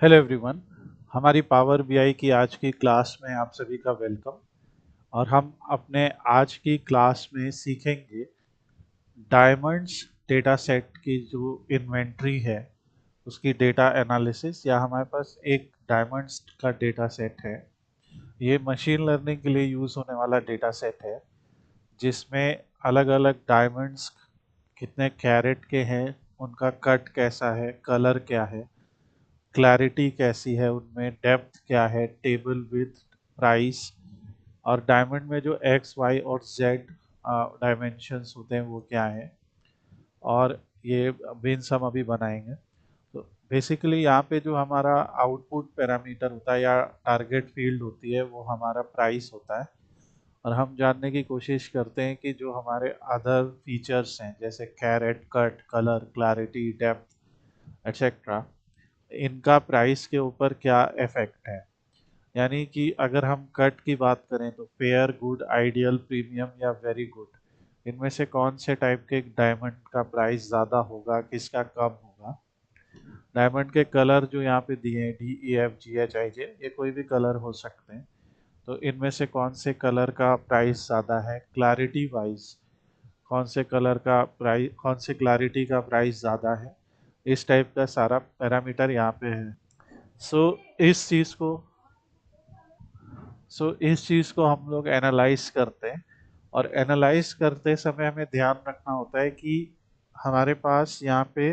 Hello everyone. हमारी power BI की आज की क्लास में आप सभी का वेलकम। और हम अपने आज की क्लास में सीखेंगे डायमंड्स डेटा सेट की जो इन्वेंट्री है उसकी डेटा एनालिसिस, या हमारे पास एक डायमंड्स का डेटा सेट है। ये मशीन लर्निंग के लिए यूज़ होने वाला डेटा सेट है जिसमें अलग अलग डायमंड्स कितने कैरेट के हैं, उनका कट कैसा है, कलर क्या है, क्लैरिटी कैसी है, उनमें डेप्थ क्या है, टेबल विथ, प्राइस, और डायमंड में जो एक्स वाई और जेड डायमेंशंस होते हैं वो क्या है, और ये बीन्स हम अभी बनाएंगे। तो बेसिकली यहाँ पे जो हमारा आउटपुट पैरामीटर होता है या टारगेट फील्ड होती है वो हमारा प्राइस होता है। और हम जानने की कोशिश करते हैं कि जो हमारे अदर फीचर्स हैं जैसे carat, cut, colour, clarity, depth etcetera, इनका प्राइस के ऊपर क्या इफेक्ट है। यानी कि अगर हम कट की बात करें तो फेयर, गुड, आइडियल, प्रीमियम या वेरी गुड, इनमें से कौन से टाइप के डायमंड का प्राइस ज़्यादा होगा, किसका कम होगा। डायमंड के कलर जो यहाँ पे दिए हैं DEFGHIJ, ये कोई भी कलर हो सकते हैं। तो इनमें से कौन से कलर का प्राइस ज़्यादा है, क्लैरिटी वाइज कौन से क्लैरिटी का प्राइस ज़्यादा है, इस टाइप का सारा पैरामीटर यहाँ पे है। सो इस चीज़ को इस चीज़ को हम लोग एनालाइज करते हैं। और एनालाइज करते समय हमें ध्यान रखना होता है कि हमारे पास यहाँ पे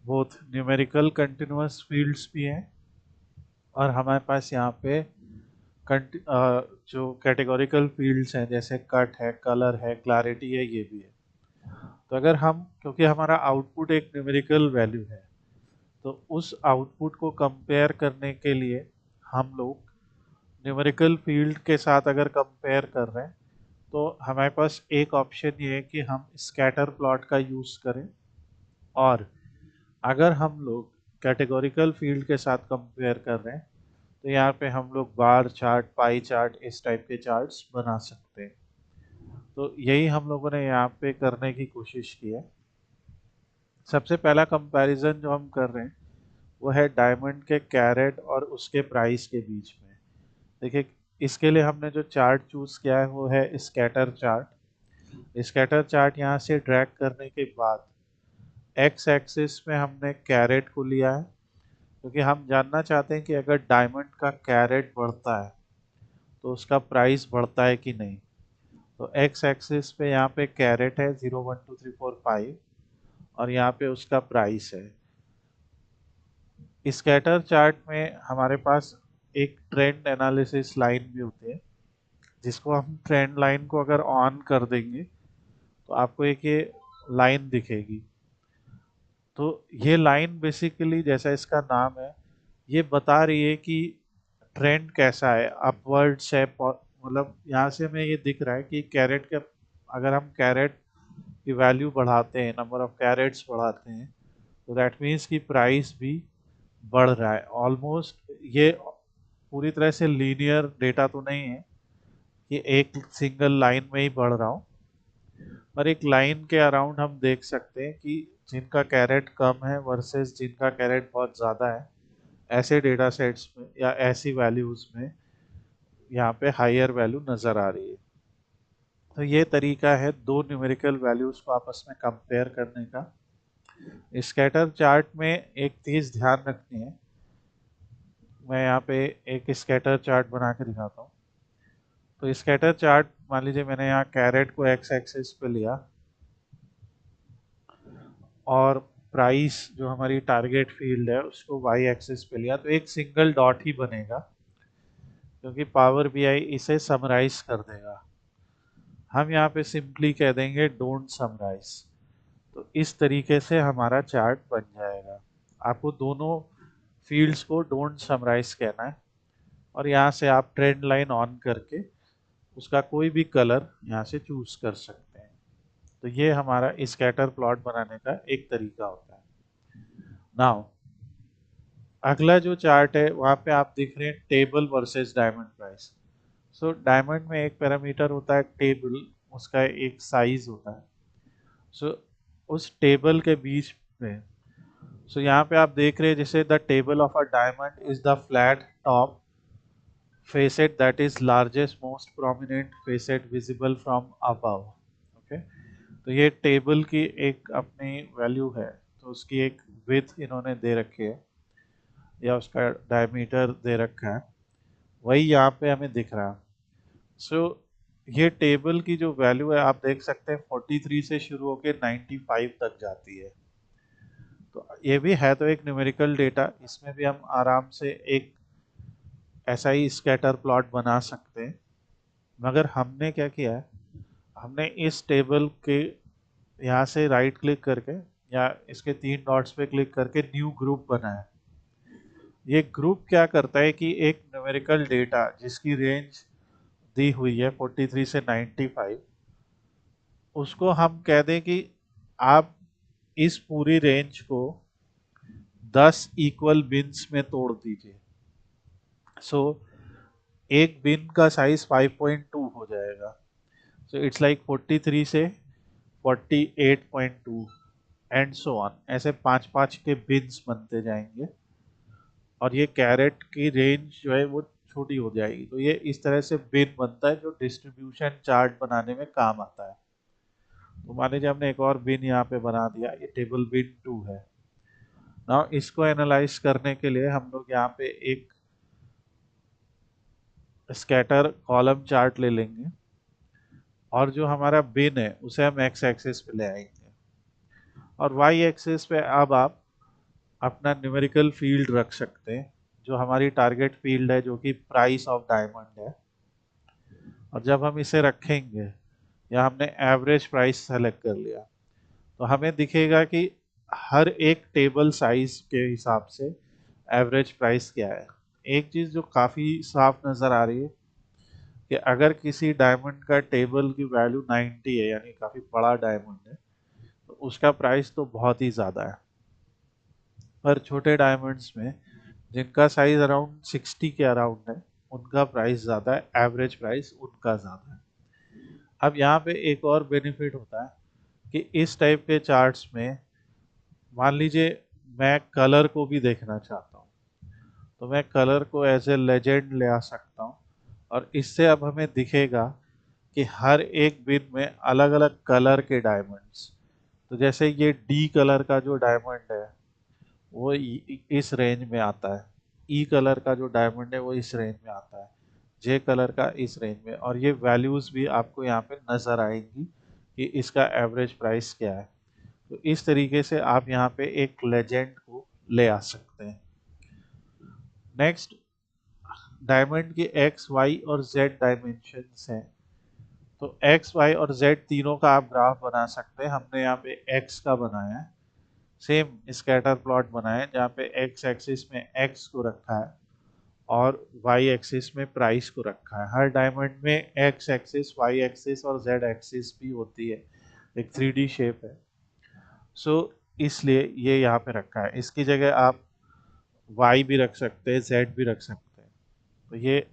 बोथ न्यूमेरिकल कंटिन्यूअस फील्ड्स भी हैं और हमारे पास यहाँ पे जो कैटेगोरिकल फील्ड्स हैं जैसे कट है, कलर है, क्लैरिटी है, ये भी है। तो अगर हम, क्योंकि हमारा आउटपुट एक न्यूमेरिकल वैल्यू है, तो उस आउटपुट को कंपेयर करने के लिए हम लोग न्यूमेरिकल फील्ड के साथ अगर कंपेयर कर रहे हैं तो हमारे पास एक ऑप्शन ये है कि हम स्कैटर प्लॉट का यूज़ करें। और अगर हम लोग कैटेगोरिकल फील्ड के साथ कंपेयर कर रहे हैं तो यहाँ पे हम लोग बार चार्ट, पाई चार्ट, इस टाइप के चार्ट्स बना सकते हैं। तो यही हम लोगों ने यहाँ पे करने की कोशिश की है। सबसे पहला कंपैरिजन जो हम कर रहे हैं वो है डायमंड के कैरेट और उसके प्राइस के बीच में। देखिए, इसके लिए हमने जो चार्ट चूज किया है वो है स्कैटर चार्ट। स्कैटर चार्ट यहाँ से ड्रैग करने के बाद एक्स एक्सिस में हमने कैरेट को लिया है, क्योंकि हम जानना चाहते हैं कि अगर डायमंड का कैरेट बढ़ता है तो उसका प्राइस बढ़ता है कि नहीं। तो एक्स एक्सिस पे यहाँ पे कैरेट है 0, 1, 2, 3, 4, 5, और यहाँ पे उसका प्राइस है। स्कैटर चार्ट में हमारे पास एक ट्रेंड एनालिसिस लाइन भी होती है, जिसको हम ट्रेंड लाइन को अगर ऑन कर देंगे तो आपको एक ये लाइन दिखेगी। तो ये लाइन बेसिकली, जैसा इसका नाम है, ये बता रही है कि ट्रेंड कैसा है, अपवर्ड्स है। मतलब यहाँ से हमें ये दिख रहा है कि कैरेट के, अगर हम कैरेट की वैल्यू बढ़ाते हैं, नंबर ऑफ कैरेट्स बढ़ाते हैं, तो दैट मीन्स कि प्राइस भी बढ़ रहा है। ऑलमोस्ट ये पूरी तरह से लीनियर डेटा तो नहीं है कि एक सिंगल लाइन में ही बढ़ रहा हो, पर एक लाइन के अराउंड हम देख सकते हैं कि जिनका कैरेट कम है वर्सेस जिनका कैरेट बहुत ज़्यादा है, ऐसे डेटा सेट्स में या ऐसी वैल्यूज़ में यहाँ पे हायर वैल्यू नज़र आ रही है। तो ये तरीका है दो न्यूमेरिकल वैल्यूज़ को आपस में कंपेयर करने का। स्कैटर चार्ट में एक चीज़ ध्यान रखनी है, मैं यहाँ पे एक स्कैटर चार्ट बना के दिखाता हूँ। तो स्कैटर चार्ट, मान लीजिए मैंने यहाँ कैरेट को एक्स एक्सिस पे लिया और प्राइस जो हमारी टारगेट फील्ड है उसको वाई एक्सिस पे लिया, तो एक सिंगल डॉट ही बनेगा, क्योंकि पावर बीआई इसे समराइज कर देगा। हम यहाँ पे सिंपली कह देंगे डोंट समराइज। तो इस तरीके से हमारा चार्ट बन जाएगा। आपको दोनों फील्ड्स को डोंट समराइज कहना है, और यहाँ से आप ट्रेंड लाइन ऑन करके उसका कोई भी कलर यहाँ से चूज कर सकते हैं। तो ये हमारा स्कैटर प्लॉट बनाने का एक तरीका होता है। नाउ अगला जो चार्ट है वहाँ पे आप देख रहे हैं table versus diamond price. So diamond में एक पैरामीटर होता है टेबल, उसका एक साइज होता है। सो उस टेबल के बीच में सो यहाँ पे आप देख रहे हैं जैसे the table of a diamond is the flat top facet that is largest most prominent facet visible from above. Okay, तो ये टेबल की एक अपनी वैल्यू है, तो उसकी एक विड्थ इन्होंने दे रखी है या उसका डायमीटर दे रखा है, वही यहाँ पे हमें दिख रहा है। सो ये टेबल की जो वैल्यू है आप देख सकते हैं 43 से शुरू होकर 95 तक जाती है। तो ये भी है तो एक न्यूमेरिकल डेटा, इसमें भी हम आराम से एक ऐसा ही स्कैटर प्लॉट बना सकते हैं। मगर हमने क्या किया है, हमने इस टेबल के यहाँ से राइट क्लिक करके या इसके 3 डॉट्स पे क्लिक करके न्यू ग्रुप बनाया। ये ग्रुप क्या करता है कि एक न्यूमेरिकल डेटा जिसकी रेंज दी हुई है 43 से 95, उसको हम कह दें कि आप इस पूरी रेंज को 10 इक्वल बिन्स में तोड़ दीजिए। सो एक बिन का साइज 5.2 हो जाएगा। सो इट्स लाइक 43 से 48.2 एंड सो ऑन, ऐसे 5-5 के बिन्स बनते जाएंगे और ये कैरेट की रेंज जो है वो छोटी हो जाएगी। तो ये इस तरह से बिन बनता है जो डिस्ट्रीब्यूशन चार्ट बनाने में काम आता है। तो मान लीजिए हमने एक और बिन यहाँ पे बना दिया, ये टेबल बिन 2 है। नाउ इसको एनालाइज करने के लिए हम लोग यहाँ पे एक स्कैटर कॉलम चार्ट ले लेंगे और जो हमारा बिन है उसे हम एक्स एक्सिस पे ले आएंगे और वाई एक्सिस पे अब आप अपना न्यूमेरिकल फील्ड रख सकते हैं, जो हमारी टारगेट फील्ड है, जो कि प्राइस ऑफ डायमंड है। और जब हम इसे रखेंगे या हमने एवरेज प्राइस सेलेक्ट कर लिया, तो हमें दिखेगा कि हर एक टेबल साइज के हिसाब से एवरेज प्राइस क्या है। एक चीज़ जो काफ़ी साफ नज़र आ रही है कि अगर किसी डायमंड का टेबल की वैल्यू 90 है, यानी काफ़ी बड़ा डायमंड है, तो उसका प्राइस तो बहुत ही ज़्यादा है। पर छोटे डायमंड्स में जिनका साइज अराउंड 60 के अराउंड है, उनका प्राइस ज़्यादा है, एवरेज प्राइस उनका ज़्यादा है। अब यहाँ पे एक और बेनिफिट होता है कि इस टाइप के चार्ट्स में मान लीजिए मैं कलर को भी देखना चाहता हूँ, तो मैं कलर को एज ए लेजेंड ले आ सकता हूँ और इससे अब हमें दिखेगा कि हर एक बिन में अलग अलग कलर के डायमंड्स। तो जैसे ये डी कलर का जो डायमंड है वो इस रेंज में आता है, ई कलर का जो डायमंड है वो इस रेंज में आता है, जे कलर का इस रेंज में, और ये वैल्यूज़ भी आपको यहाँ पे नज़र आएंगी कि इसका एवरेज प्राइस क्या है। तो इस तरीके से आप यहाँ पे एक लेजेंड को ले आ सकते हैं। नेक्स्ट, डायमंड के एक्स वाई और जेड डायमेंशंस हैं। तो एक्स वाई और जेड तीनों का आप ग्राफ बना सकते हैं। हमने यहाँ पे एक्स का बनाया है, सेम स्कैटर प्लॉट बनाया है जहाँ पे एक्स एक्सिस में एक्स को रखा है और वाई एक्सिस में प्राइस को रखा है। हर डायमंड में एक्स एक्सिस, वाई एक्सिस और जेड एक्सिस भी होती है, एक 3D शेप है। सो इसलिए ये यहाँ पे रखा है। इसकी जगह आप वाई भी रख सकते हैं, जेड भी रख सकते हैं। तो ये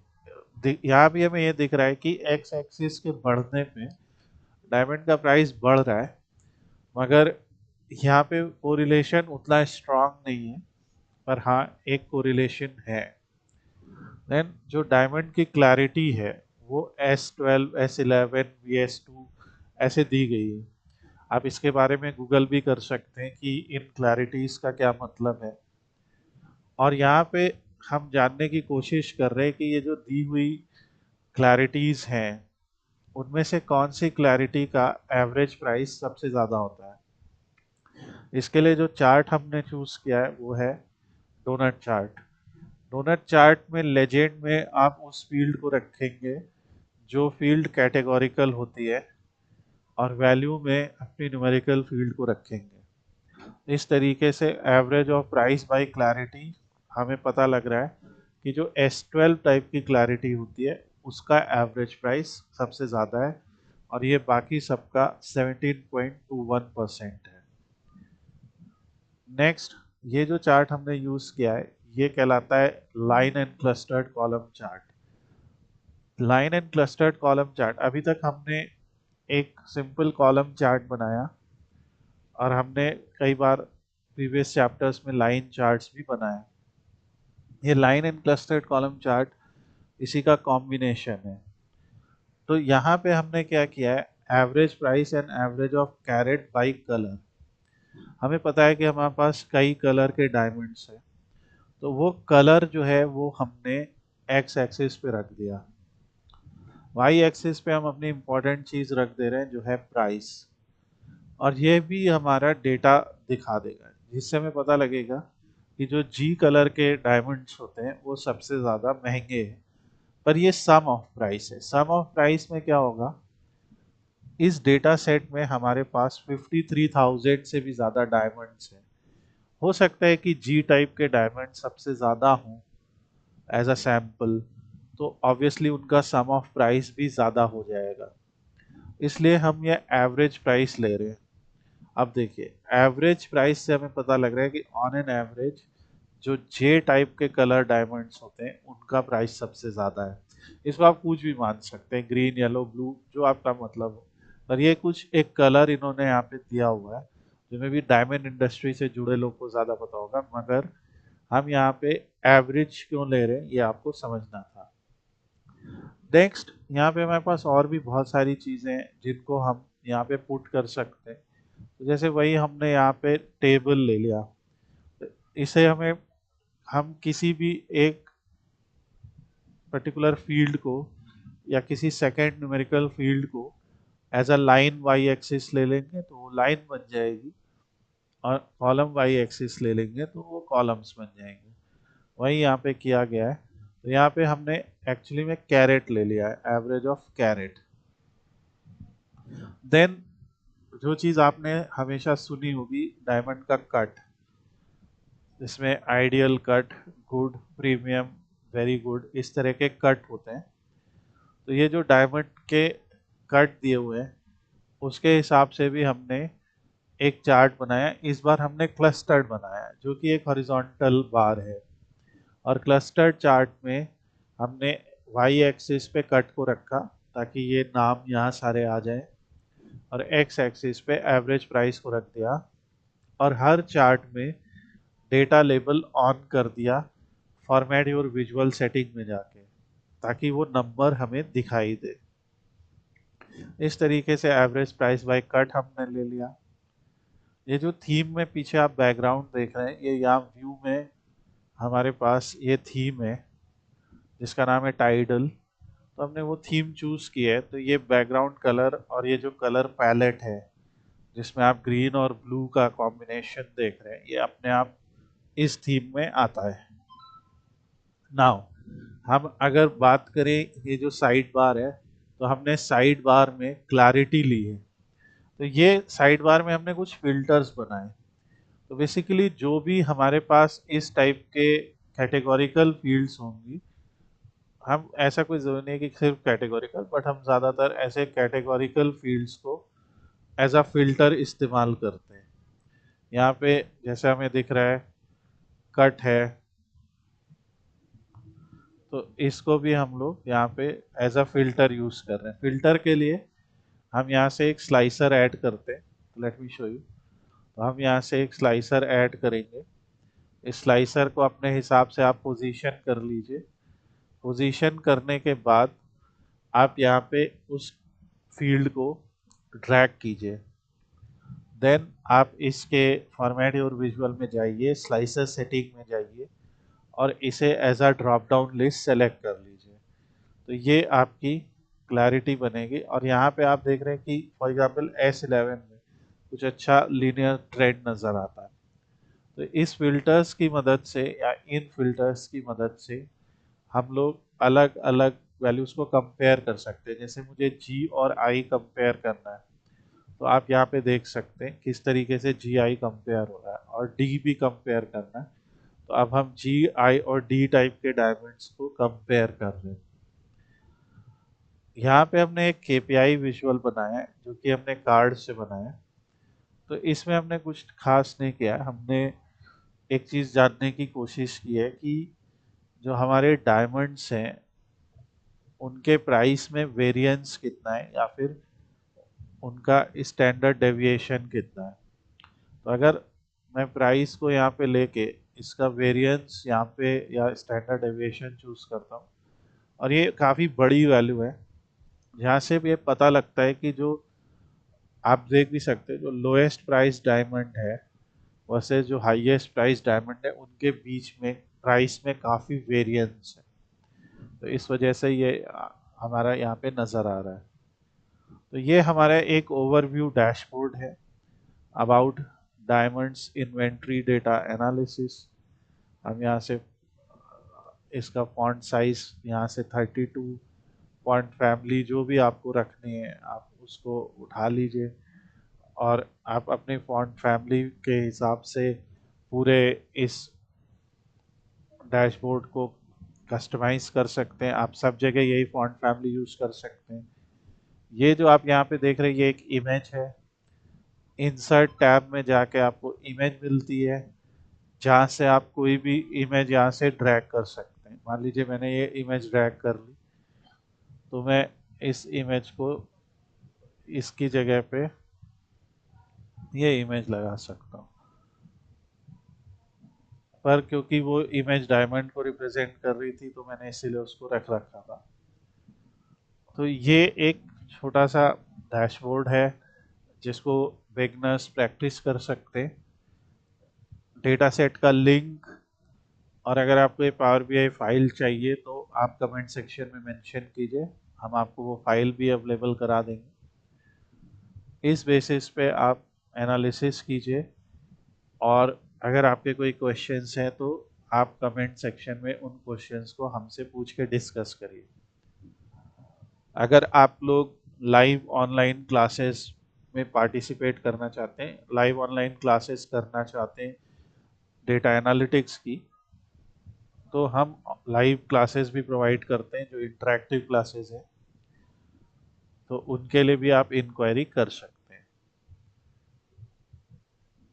यहाँ भी हमें ये दिख रहा है कि एक्स एक्सिस के बढ़ने पे डायमंड का प्राइस बढ़ रहा है, मगर यहाँ पे कोरिलेशन उतना स्ट्रांग नहीं है, पर हाँ एक कोरिलेशन है। देन जो डायमंड की क्लैरिटी है वो S12, S11, VS2 ऐसे दी गई है। आप इसके बारे में गूगल भी कर सकते हैं कि इन क्लैरिटीज का क्या मतलब है। और यहाँ पे हम जानने की कोशिश कर रहे हैं कि ये जो दी हुई क्लैरिटीज हैं उनमें से कौन सी क्लैरिटी का एवरेज प्राइस सबसे ज़्यादा होता है। इसके लिए जो चार्ट हमने चूज किया है वो है डोनट चार्ट। डोनट चार्ट में लेजेंड में आप उस फील्ड को रखेंगे जो फील्ड कैटेगोरिकल होती है और वैल्यू में अपनी न्यूमेरिकल फील्ड को रखेंगे। इस तरीके से average of price by clarity हमें पता लग रहा है कि जो S12 टाइप की क्लैरिटी होती है उसका एवरेज प्राइस सबसे ज़्यादा है और ये बाकी सबका 17.21% है। नेक्स्ट, ये जो चार्ट हमने यूज़ किया है ये कहलाता है line and clustered column chart. Line and clustered column chart, अभी तक हमने एक सिंपल कॉलम चार्ट बनाया और हमने कई बार प्रीवियस चैप्टर्स में लाइन चार्ट्स भी बनाए। ये line and clustered column chart इसी का कॉम्बिनेशन है। तो यहाँ पे हमने क्या किया है, average price and average of carat by colour. हमें पता है कि हमारे पास कई कलर के डायमंड्स हैं, तो वो कलर जो है वो हमने एक्स एक्सिस पे रख दिया, वाई एक्सिस पे हम अपनी इंपॉर्टेंट चीज रख दे रहे हैं जो है प्राइस, और ये भी हमारा डेटा दिखा देगा जिससे हमें पता लगेगा कि जो जी कलर के डायमंड्स होते हैं वो सबसे ज़्यादा महंगे हैं। पर ये सम ऑफ प्राइस है। सम ऑफ प्राइस में क्या होगा, इस डेटा सेट में हमारे पास 53,000 से भी ज़्यादा डायमंड्स हैं। हो सकता है कि जी टाइप के डायमंड सबसे ज़्यादा हों एज अ सैम्पल, तो ऑब्वियसली उनका सम ऑफ प्राइस भी ज़्यादा हो जाएगा, इसलिए हम ये एवरेज प्राइस ले रहे हैं। अब देखिए, एवरेज प्राइस से हमें पता लग रहा है कि ऑन एन एवरेज जो जे टाइप के कलर डायमंड्स होते हैं उनका प्राइस सबसे ज़्यादा है। इसको आप कुछ भी मान सकते हैं, ग्रीन, येलो, ब्लू, जो आपका मतलब हो। पर ये कुछ एक कलर इन्होंने यहाँ पे दिया हुआ है, जिनमें भी डायमंड इंडस्ट्री से जुड़े लोग को ज़्यादा पता होगा, मगर हम यहाँ पे एवरेज क्यों ले रहे हैं ये आपको समझना था। नेक्स्ट, यहाँ पे हमारे पास और भी बहुत सारी चीज़ें हैं जिनको हम यहाँ पे पुट कर सकते हैं। तो जैसे वही हमने यहाँ पे टेबल ले लिया, इसे हम किसी भी एक पर्टिकुलर फील्ड को या किसी सेकेंड न्यूमेरिकल फील्ड को as a line Y axis ले लेंगे तो वो लाइन बन जाएगी, और कॉलम वाई एक्सिस ले लेंगे तो वो कॉलम्स बन जाएंगे। वही यहाँ पे किया गया है। तो यहाँ पे हमने एक्चुअली में कैरेट ले लिया है, एवरेज ऑफ कैरेट। देन जो चीज़ आपने हमेशा सुनी होगी, डायमंड का कट, जिसमें ideal cut, good, premium, very good, इस तरह के कट होते हैं। तो ये जो डायमंड के कट दिए हुए हैं उसके हिसाब से भी हमने एक चार्ट बनाया। इस बार हमने क्लस्टर्ड बनाया है, जो कि एक हॉरिजॉन्टल बार है, और क्लस्टर्ड चार्ट में हमने वाई एक्सिस पे कट को रखा ताकि ये नाम यहाँ सारे आ जाए, और एक्स एक्सिस पे एवरेज प्राइस को रख दिया, और हर चार्ट में डेटा लेबल ऑन कर दिया फॉर्मेट योर विजुअल सेटिंग में जाके, ताकि वो नंबर हमें दिखाई दे। इस तरीके से एवरेज प्राइस बाय कट हमने ले लिया। ये जो थीम में पीछे आप बैकग्राउंड देख रहे हैं, ये यहाँ व्यू में हमारे पास ये थीम है जिसका नाम है टाइडल। तो हमने वो थीम चूज की है, तो ये बैकग्राउंड कलर और ये जो कलर पैलेट है जिसमें आप ग्रीन और ब्लू का कॉम्बिनेशन देख रहे हैं, ये अपने आप इस थीम में आता है। नाउ हम अगर बात करें ये जो साइड बार है, तो हमने साइड बार में क्लैरिटी ली है। तो ये साइड बार में हमने कुछ फिल्टर्स बनाए। तो बेसिकली जो भी हमारे पास इस टाइप के कैटेगोरिकल फील्ड्स होंगी, हम ऐसा कोई ज़रूरी नहीं है कि सिर्फ कैटेगोरिकल, बट हम ज़्यादातर ऐसे कैटेगोरिकल फील्ड्स को एज अ फिल्टर इस्तेमाल करते हैं। यहाँ पे जैसे हमें दिख रहा है कट है, तो इसको भी हम लोग यहाँ पे एज अ फिल्टर यूज़ कर रहे हैं। फिल्टर के लिए हम यहाँ से एक स्लाइसर ऐड करते हैं। Let me show you. तो हम यहाँ से एक स्लाइसर ऐड करेंगे। इस स्लाइसर को अपने हिसाब से आप पोजीशन कर लीजिए। पोजीशन करने के बाद आप यहाँ पे उस फील्ड को ड्रैग कीजिए। देन आप इसके फॉर्मेट और विजुअल में जाइए, स्लाइसर सेटिंग में जाइए, और इसे as a drop down list select कर लीजिए। तो ये आपकी क्लैरिटी बनेगी, और यहाँ पे आप देख रहे हैं कि फॉर एग्जांपल S11 में कुछ अच्छा लीनियर ट्रेंड नज़र आता है। तो इस फिल्टर्स की मदद से या इन फिल्टर्स की मदद से हम लोग अलग अलग वैल्यूज़ को कंपेयर कर सकते हैं। जैसे मुझे जी और आई कंपेयर करना है, तो आप यहाँ पे देख सकते हैं किस तरीके से जी आई कंपेयर हो रहा है, और डी भी कंपेयर करना है। तो अब हम जी आई और डी टाइप के डायमंड्स को कंपेयर कर रहे हैं। यहाँ पे हमने एक केपीआई विजुअल बनाया है जो कि हमने कार्ड से बनाया है। तो इसमें हमने कुछ खास नहीं किया है। हमने एक चीज़ जानने की कोशिश की है कि जो हमारे डायमंड्स हैं उनके प्राइस में वेरिएंस कितना है, या फिर उनका स्टैंडर्ड डेविएशन कितना है। तो अगर मैं प्राइस को यहाँ पे लेके इसका वेरिएंस यहाँ पे या स्टैंडर्ड डेविएशन चूज करता हूँ, और ये काफ़ी बड़ी वैल्यू है। यहाँ से भी ये पता लगता है कि जो आप देख भी सकते हैं, जो लोएस्ट प्राइस डायमंड है वर्सेस जो हाईएस्ट प्राइस डायमंड है, उनके बीच में प्राइस में काफ़ी वेरिएंस है। तो इस वजह से ये हमारा यहाँ पे नज़र आ रहा है। तो ये हमारा एक ओवरव्यू डैशबोर्ड है about diamonds inventory data analysis. हम यहाँ से इसका फॉन्ट साइज यहाँ से 32 फॉन्ट फैमिली जो भी आपको रखनी है आप उसको उठा लीजिए, और आप अपने फॉन्ट फैमिली के हिसाब से पूरे इस डैशबोर्ड को कस्टमाइज कर सकते हैं। आप सब जगह यही फॉन्ट फैमिली यूज कर सकते हैं। ये जो आप यहाँ पे देख रहे हैं ये एक इमेज है। इंसर्ट टैब में जाके आपको इमेज मिलती है, जहाँ से आप कोई भी इमेज यहाँ से ड्रैग कर सकते हैं। मान लीजिए मैंने ये इमेज ड्रैग कर ली, तो मैं इस इमेज को इसकी जगह पे ये इमेज लगा सकता हूँ, पर क्योंकि वो इमेज डायमंड को रिप्रेजेंट कर रही थी तो मैंने इसीलिए उसको रख रखा था। तो ये एक छोटा सा डैशबोर्ड है जिसको बिगनर्स प्रैक्टिस कर सकते हैं। डेटा सेट का लिंक, और अगर आपको ये पावर बीआई फाइल चाहिए तो आप कमेंट सेक्शन में मेंशन कीजिए, हम आपको वो फाइल भी अवेलेबल करा देंगे। इस बेसिस पे आप एनालिसिस कीजिए, और अगर आपके कोई क्वेश्चंस हैं तो आप कमेंट सेक्शन में उन क्वेश्चंस को हमसे पूछ के डिस्कस करिए। अगर आप लोग लाइव ऑनलाइन क्लासेस में पार्टिसिपेट करना चाहते हैं, लाइव ऑनलाइन क्लासेस करना चाहते हैं डेटा एनालिटिक्स की, तो हम लाइव क्लासेस भी प्रोवाइड करते हैं जो इंटरेक्टिव क्लासेस हैं, तो उनके लिए भी आप इंक्वायरी कर सकते हैं।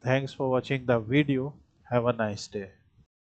Thanks for watching the video, have a nice day.